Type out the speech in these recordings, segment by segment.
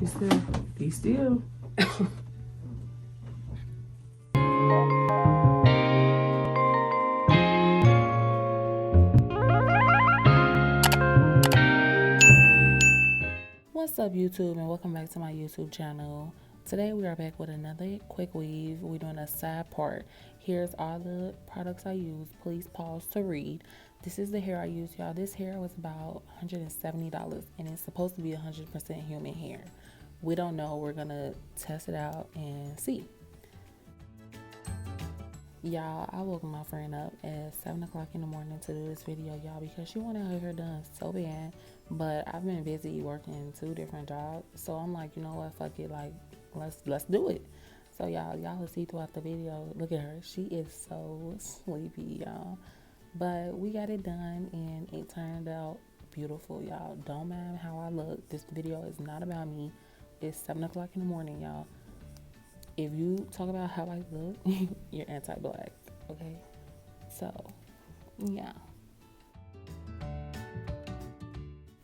Be still. What's up, YouTube, and welcome back to my YouTube channel. Today we are back with another quick weave. We're doing a side part. Here's all the products I use. Please pause to read. This is the hair I use, y'all. This hair was about $170, and it's supposed to be 100% human hair. We don't know. We're gonna test it out and see. Y'all, I woke my friend up at 7 o'clock in the morning to do this video, y'all, because she wanted her hair done so bad. But I've been busy working 2 different jobs, so I'm like, you know what, fuck it, like, let's do it. So y'all will see throughout the video. Look at her, she is so sleepy, y'all. But we got it done, and it turned out beautiful, y'all. Don't mind how I look. This video is not about me. It's 7 o'clock in the morning, y'all. If you talk about how I look, you're anti-black, okay? So, yeah.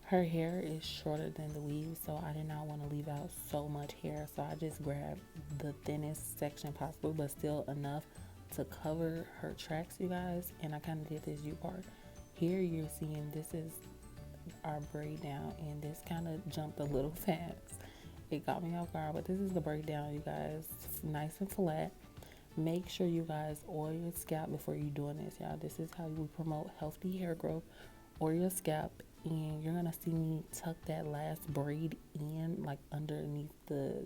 Her hair is shorter than the weave, so I did not want to leave out so much hair. So I just grabbed the thinnest section possible, but still enough to cover her tracks, you guys. And I kind of did this U-part. Here you're seeing this is our braid down, and this kind of jumped a little fast. It got me off guard, but this is the breakdown, you guys. Nice and flat. Make sure you guys oil your scalp before you're doing this, y'all. This is how we promote healthy hair growth. Oil your scalp, and you're gonna see me tuck that last braid in, like underneath the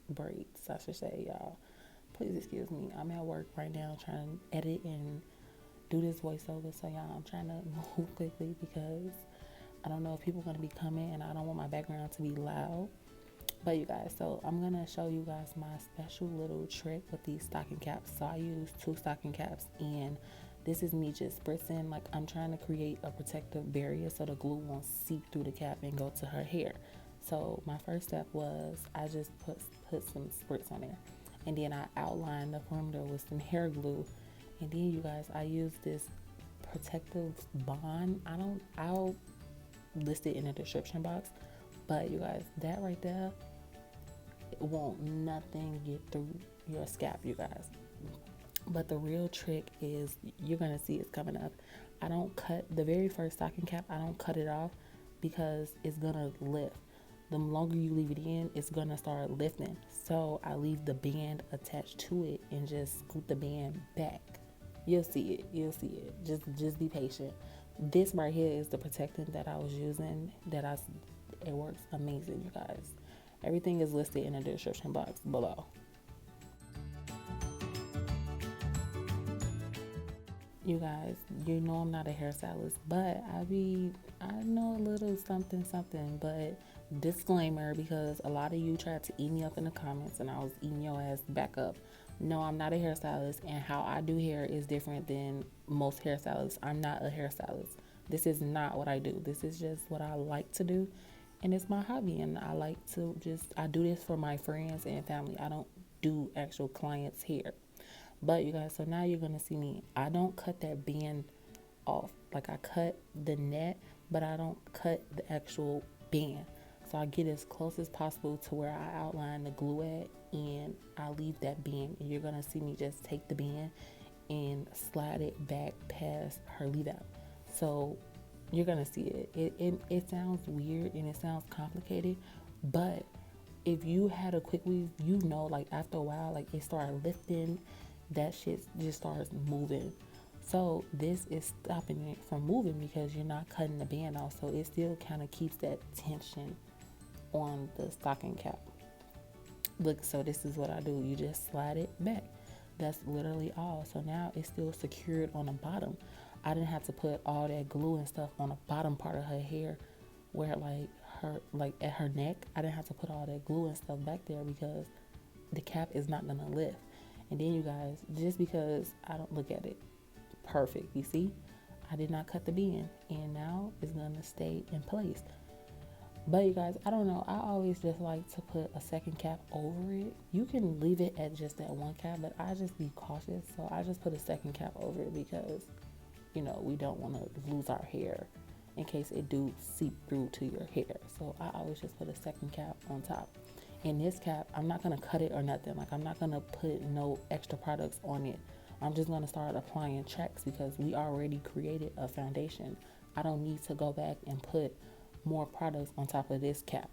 braids, I should say, y'all. Please excuse me. I'm at work right now trying to edit and do this voiceover, so y'all, I'm trying to move quickly because I don't know if people are gonna be coming, and I don't want my background to be loud. But you guys, so I'm gonna show you guys my special little trick with these stocking caps. So I use 2 stocking caps, and this is me just spritzing, like I'm trying to create a protective barrier so the glue won't seep through the cap and go to her hair. So my first step was I just put some spritz on there, and then I outlined the perimeter with some hair glue. And then you guys, I use this protective bond. I'll list it in the description box. But you guys, that right there, it won't nothing get through your scalp, you guys. But the real trick is, you're gonna see it's coming up. I don't cut the very first stocking cap. I don't cut it off because it's gonna lift. The longer you leave it in, it's gonna start lifting. So I leave the band attached to it and just scoot the band back. You'll see it. You'll see it. Just be patient. This right here is the protectant that I was using. It works amazing, you guys. Everything is listed in the description box below. You guys, you know I'm not a hairstylist, but I know a little something, but disclaimer, because a lot of you tried to eat me up in the comments and I was eating your ass back up. No, I'm not a hairstylist, and how I do hair is different than most hairstylists. I'm not a hairstylist. This is not what I do. This is just what I like to do, and it's my hobby, and I like to I do this for my friends and family. I don't do actual clients' hair. But you guys, so now you're gonna see me. I don't cut that band off. Like, I cut the net, but I don't cut the actual band. So I get as close as possible to where I outline the glue at, and I leave that band. And you're gonna see me just take the band and slide it back past her leave out. So you're gonna see it. It sounds weird and it sounds complicated, but if you had a quick weave, you know, like after a while, like it started lifting, that shit just starts moving. So this is stopping it from moving because you're not cutting the band off. So it still kind of keeps that tension on the stocking cap. Look, so this is what I do. You just slide it back. That's literally all. So now it's still secured on the bottom. I didn't have to put all that glue and stuff on the bottom part of her hair, where like at her neck. I didn't have to put all that glue and stuff back there because the cap is not gonna lift. And then you guys, just because I don't look at it perfect, you see, I did not cut the band, and now it's gonna stay in place. But you guys, I don't know, I always just like to put a second cap over it. You can leave it at just that one cap, but I just be cautious, so I just put a second cap over it because, you know, we don't want to lose our hair in case it do seep through to your hair. So I always just put a second cap on top. And this cap, I'm not gonna cut it or nothing. Like, I'm not gonna put no extra products on it. I'm just gonna start applying tracks because we already created a foundation. I don't need to go back and put more products on top of this cap.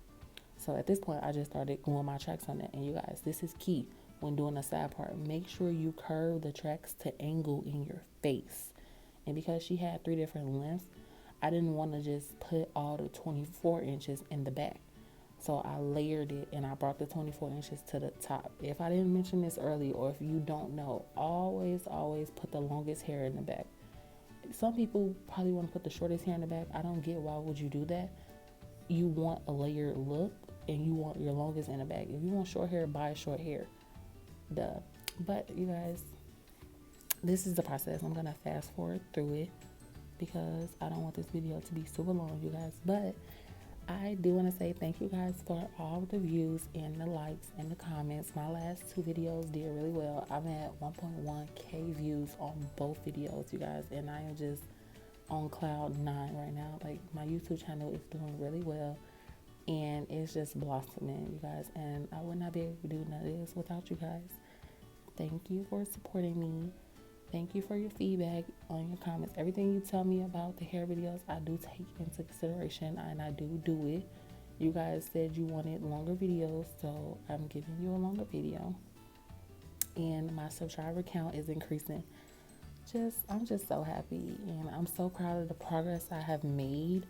So at this point, I just started gluing my tracks on it. And you guys, this is key when doing a side part. Make sure you curve the tracks to angle in your face. And because she had 3 different lengths, I didn't want to just put all the 24 inches in the back. So I layered it and I brought the 24 inches to the top. If I didn't mention this earlier, or if you don't know, always put the longest hair in the back. Some people probably want to put the shortest hair in the back. I don't get why would you do that. You want a layered look and you want your longest in the back. If you want short hair, buy short hair. Duh. But you guys, this is the process. I'm going to fast forward through it because I don't want this video to be super long, you guys. But I do want to say thank you guys for all the views and the likes and the comments. My last 2 videos did really well. I'm at 1.1k views on both videos, you guys, and I am just on cloud 9 right now. Like, my YouTube channel is doing really well and it's just blossoming, you guys, and I would not be able to do none of this without you guys. Thank you for supporting me. Thank you for your feedback on your comments. Everything you tell me about the hair videos, I do take into consideration, and I do it. You guys said you wanted longer videos, so I'm giving you a longer video. And my subscriber count is increasing. I'm just so happy, and I'm so proud of the progress I have made.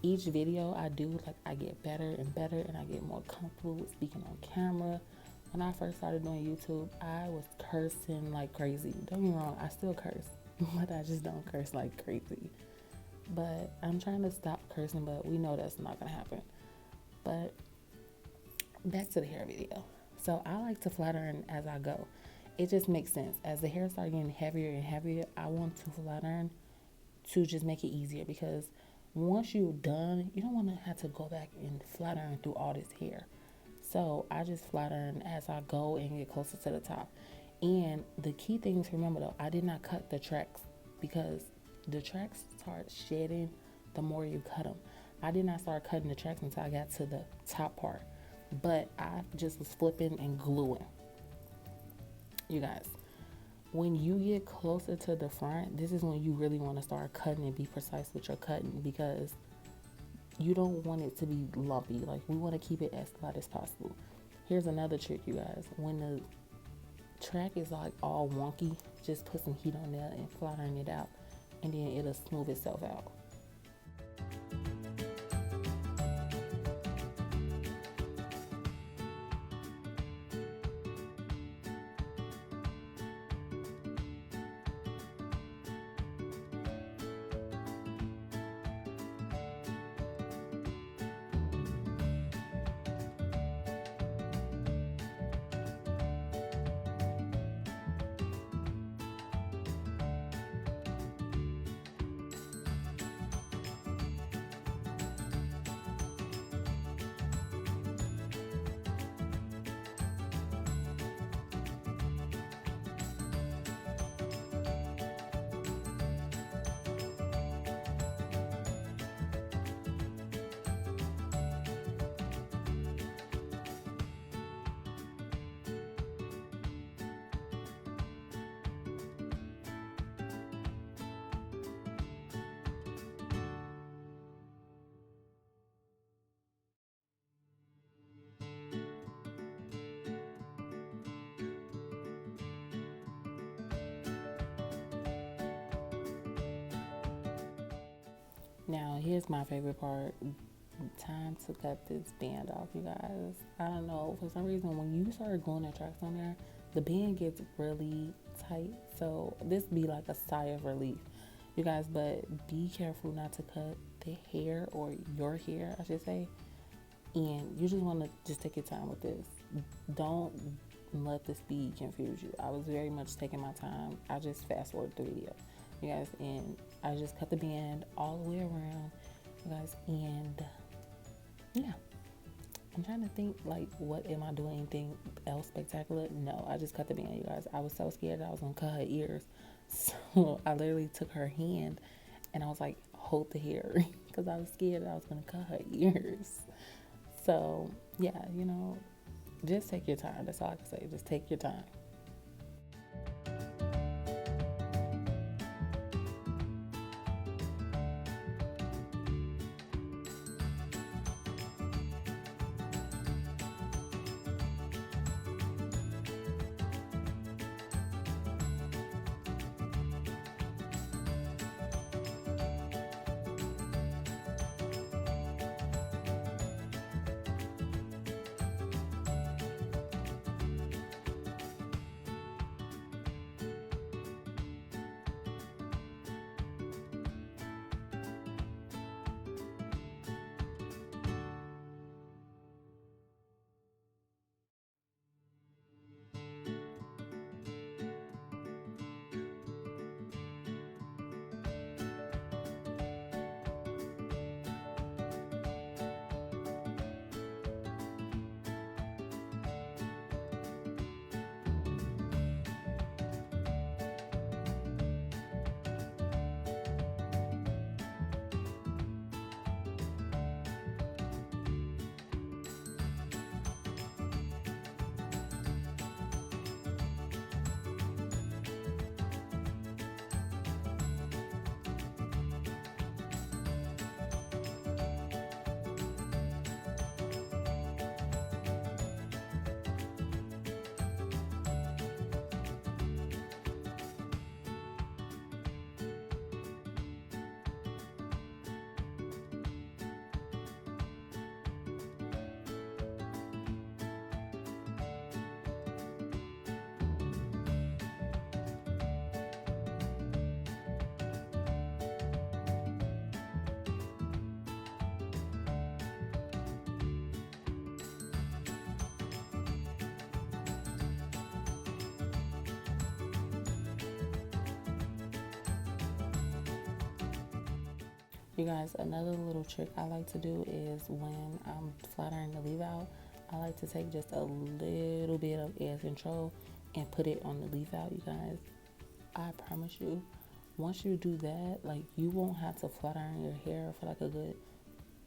Each video I do, like, I get better and better, and I get more comfortable with speaking on camera. When I first started doing YouTube, I was cursing like crazy. Don't get me wrong, I still curse, but I just don't curse like crazy. But I'm trying to stop cursing, but we know that's not gonna happen. But back to the hair video. So I like to flat iron as I go. It just makes sense. As the hair starts getting heavier and heavier, I want to flat iron to just make it easier, because once you're done, you don't want to have to go back and flat iron through all this hair. So I just flat iron as I go and get closer to the top. And the key thing to remember, though, I did not cut the tracks, because the tracks start shedding the more you cut them. I did not start cutting the tracks until I got to the top part, but I just was flipping and gluing. You guys, when you get closer to the front, this is when you really want to start cutting and be precise with your cutting, because you don't want it to be lumpy. Like, we want to keep it as flat as possible. Here's another trick, you guys. When the track is like all wonky, just put some heat on there and flat iron it out, and then it'll smooth itself out. Now, here's my favorite part. Time to cut this band off, you guys. I don't know, for some reason, when you start gluing the tracks on there, the band gets really tight. So this be like a sigh of relief, you guys. But be careful not to cut the hair, or your hair, I should say. And you just want to just take your time with this. Don't let the speed confuse you. I was very much taking my time. I just fast forward the video, you guys, and I just cut the band all the way around, you guys. And yeah, I'm trying to think, like, what am I doing anything else spectacular? No, I just cut the band, you guys. I was so scared that I was gonna cut her ears, so I literally took her hand and I was like, hold the hair, because I was scared that I was going to cut her ears. So, yeah, just take your time. That's all I can say. Just take your time. You guys, another little trick I like to do is when I'm flat ironing the leave out, I like to take just a little bit of edge control and put it on the leave out, you guys. I promise you, once you do that, like, you won't have to flat iron your hair for like a good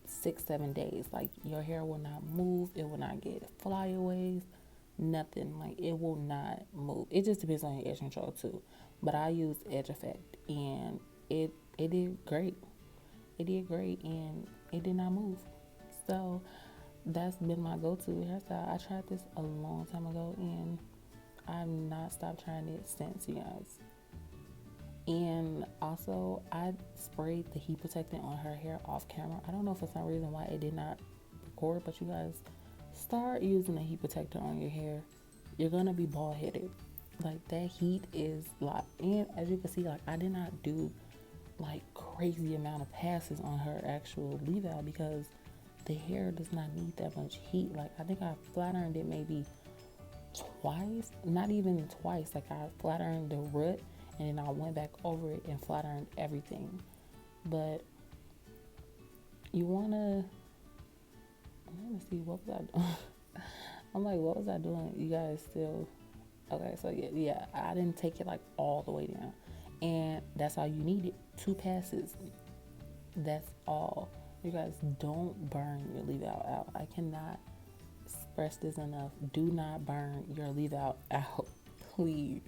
6-7 days. Like, your hair will not move, it will not get flyaways, nothing. Like, it will not move. It just depends on your edge control too. But I use edge effect, and it did great. It did great, and it did not move. So that's been my go-to hairstyle. I tried this a long time ago, and I've not stopped trying it since, you guys. And also, I sprayed the heat protectant on her hair off camera. I don't know for some reason why it did not record, but you guys, start using a heat protector on your hair. You're gonna be bald headed. Like, that heat is like, and as you can see, like, I did not do like crazy amount of passes on her actual leave out because the hair does not need that much heat. Like, I think I flat ironed it maybe twice, not even twice. Like, I flat ironed the root and then I went back over it and flat ironed everything. But you wanna, let me see, what was I doing? I'm like, what was I doing? You guys still, okay, so yeah, I didn't take it like all the way down. And that's all you needed, 2 passes. That's all. You guys, don't burn your leave out. I cannot express this enough. Do not burn your leave out, please.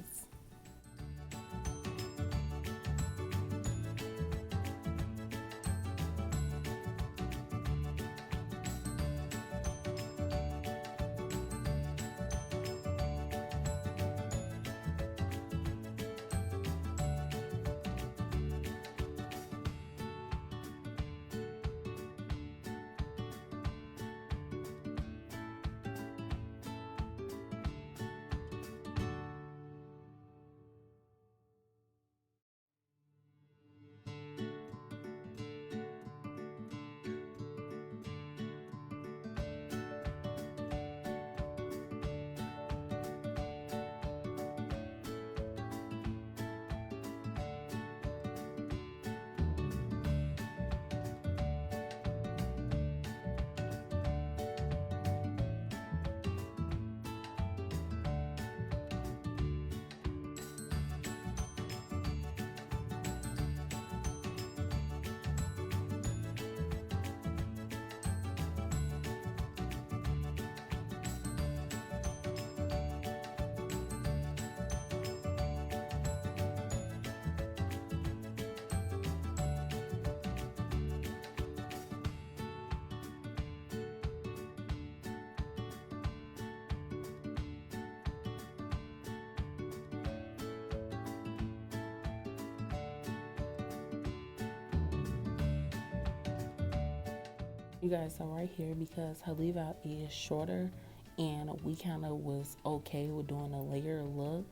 You guys, so right here, because her leave out is shorter and we kind of was okay with doing a layer look,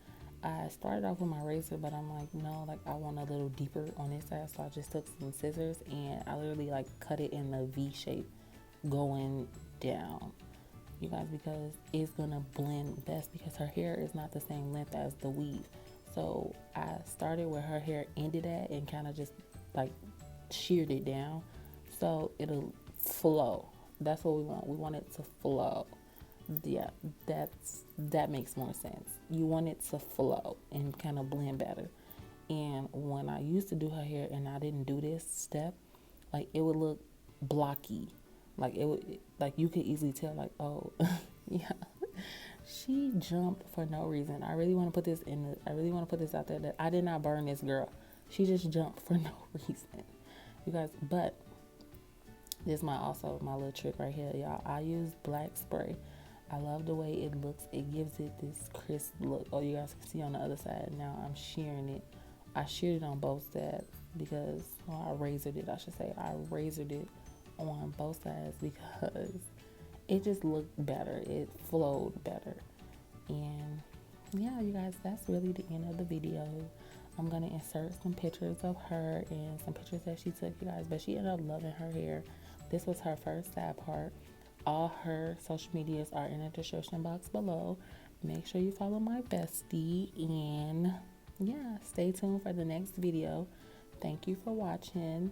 I started off with my razor, but I'm like, no, like I want a little deeper on this side, so I just took some scissors and I literally like cut it in the V shape going down, you guys, because it's gonna blend best because her hair is not the same length as the weave. So I started where her hair ended at and kind of just like sheared it down so it'll flow. That's what we want. We want it to flow. Yeah, that makes more sense. You want it to flow and kind of blend better. And when I used to do her hair and I didn't do this step, like it would look blocky. Like it would, like you could easily tell, like, oh, yeah, she jumped for no reason. I really want to put this in the, I really want to put this out there that I did not burn this girl. She just jumped for no reason, you guys. But this is my also my little trick right here, y'all. I use black spray. I love the way it looks. It gives it this crisp look. Oh, you guys can see on the other side. Now I'm shearing it. I sheared it on both sides because, well, I razored it, I should say. I razored it on both sides because it just looked better. It flowed better. And yeah, you guys, that's really the end of the video. I'm going to insert some pictures of her and some pictures that she took, you guys. But she ended up loving her hair. This was her first side part. All her social medias are in the description box below. Make sure you follow my bestie. And yeah, stay tuned for the next video. Thank you for watching.